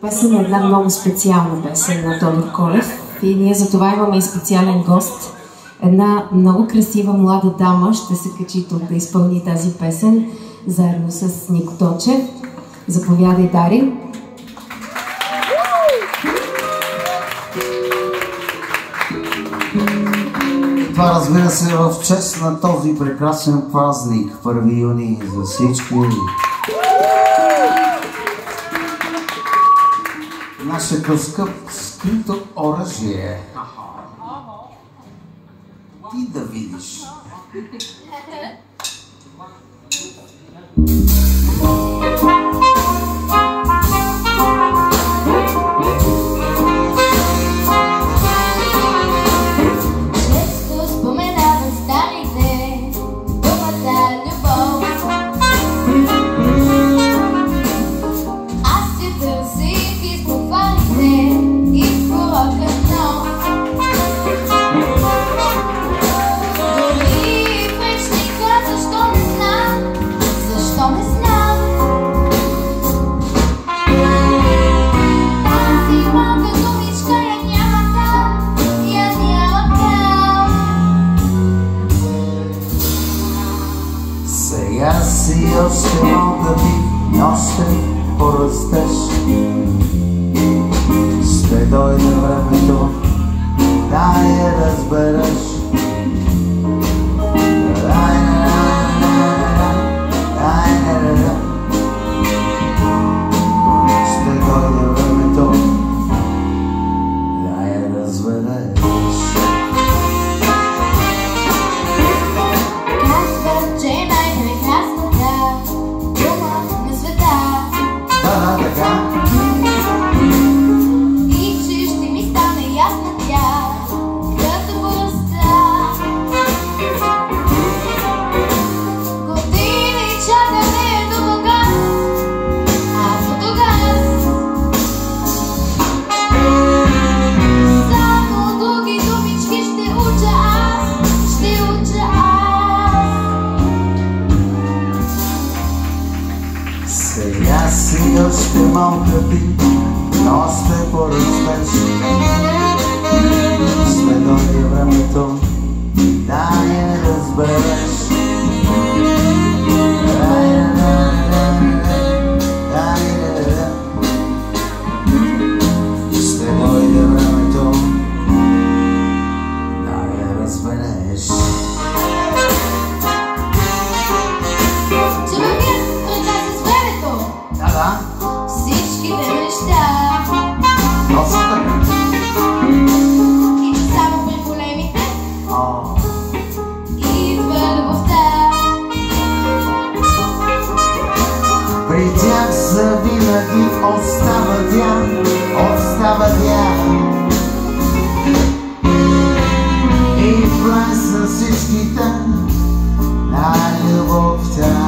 Песен е една много специална песен на Тодор Колев и ние за това имаме и специален гост. Една много красива млада дама ще се качи тук да изпълни тази песен заедно с Нико Тончев. Заповядай, Дари! Това, разбира се, в чест на този прекрасен празник, 1 юни, за всички. Нашето скрито оръжие. Ти да видиш. Сега си още млади, още порастеш. Ще дойде времето да я разбереш. Ще дойде времето да я разбереш. Сега си още малка ти, но още порастеш. Ще дойде времето да я разбереш. Ще дойде времето да я разбереш. Всичките неща и че само при големите идва любовта. При тях завинаги остава тя, остава тя. И в план са всичките на любовта.